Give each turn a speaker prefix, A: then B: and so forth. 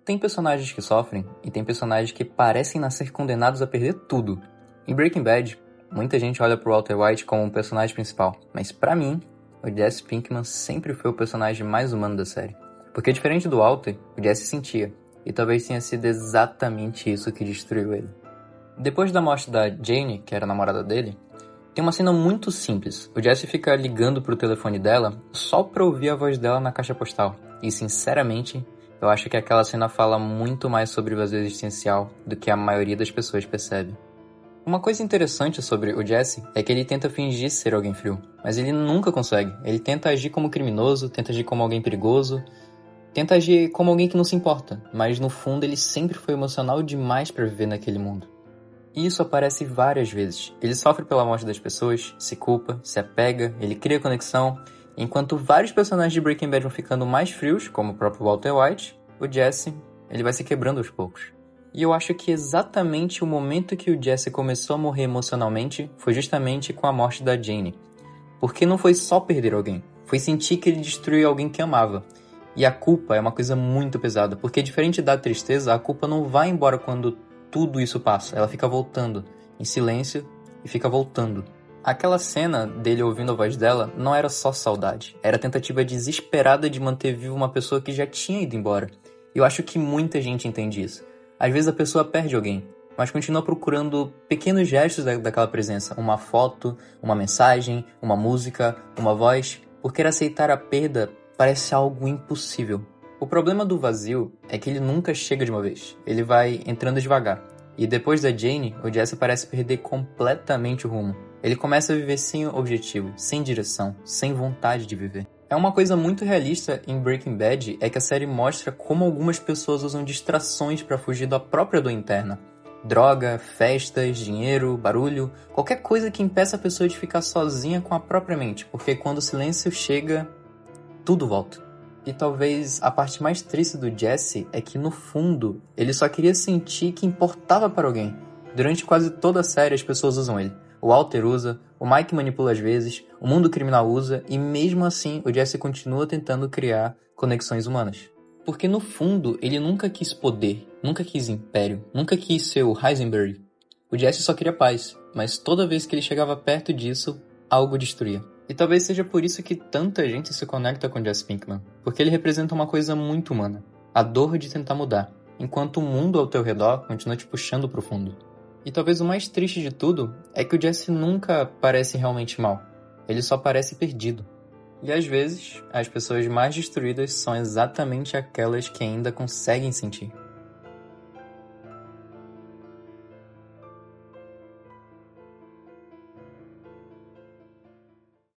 A: Tem personagens que sofrem e tem personagens que parecem nascer condenados a perder tudo. Em Breaking Bad, muita gente olha pro Walter White como um personagem principal, mas pra mim, o Jesse Pinkman sempre foi o personagem mais humano da série. Porque diferente do Walter, o Jesse sentia, e talvez tenha sido exatamente isso que destruiu ele. Depois da morte da Jane, que era a namorada dele, tem uma cena muito simples. O Jesse fica ligando pro telefone dela só pra ouvir a voz dela na caixa postal. E sinceramente, eu acho que aquela cena fala muito mais sobre o vazio existencial do que a maioria das pessoas percebe. Uma coisa interessante sobre o Jesse é que ele tenta fingir ser alguém frio, mas ele nunca consegue. Ele tenta agir como criminoso, tenta agir como alguém perigoso, tenta agir como alguém que não se importa, mas no fundo ele sempre foi emocional demais pra viver naquele mundo. E isso aparece várias vezes. Ele sofre pela morte das pessoas, se culpa, se apega, ele cria conexão. Enquanto vários personagens de Breaking Bad vão ficando mais frios, como o próprio Walter White, o Jesse, ele vai se quebrando aos poucos. E eu acho que exatamente o momento que o Jesse começou a morrer emocionalmente foi justamente com a morte da Jane. Porque não foi só perder alguém, foi sentir que ele destruiu alguém que amava. E a culpa é uma coisa muito pesada, porque diferente da tristeza, a culpa não vai embora quando tudo isso passa. Ela fica voltando, em silêncio, e fica voltando. Aquela cena dele ouvindo a voz dela não era só saudade. Era a tentativa desesperada de manter viva uma pessoa que já tinha ido embora. E eu acho que muita gente entende isso. Às vezes a pessoa perde alguém, mas continua procurando pequenos gestos daquela presença. Uma foto, uma mensagem, uma música, uma voz. Porque aceitar a perda parece algo impossível. O problema do vazio é que ele nunca chega de uma vez. Ele vai entrando devagar. E depois da Jane, o Jesse parece perder completamente o rumo. Ele começa a viver sem objetivo, sem direção, sem vontade de viver. É uma coisa muito realista em Breaking Bad é que a série mostra como algumas pessoas usam distrações para fugir da própria dor interna. Droga, festas, dinheiro, barulho, qualquer coisa que impeça a pessoa de ficar sozinha com a própria mente, porque quando o silêncio chega, tudo volta. E talvez a parte mais triste do Jesse é que, no fundo, ele só queria sentir que importava para alguém. Durante quase toda a série, as pessoas usam ele. O Walter usa, o Mike manipula às vezes, o mundo criminal usa, e mesmo assim, o Jesse continua tentando criar conexões humanas. Porque, no fundo, ele nunca quis poder, nunca quis império, nunca quis ser o Heisenberg. O Jesse só queria paz, mas toda vez que ele chegava perto disso, algo destruía. E talvez seja por isso que tanta gente se conecta com Jesse Pinkman, porque ele representa uma coisa muito humana, a dor de tentar mudar, enquanto o mundo ao teu redor continua te puxando pro fundo. E talvez o mais triste de tudo é que o Jesse nunca parece realmente mal, ele só parece perdido. E às vezes, as pessoas mais destruídas são exatamente aquelas que ainda conseguem sentir.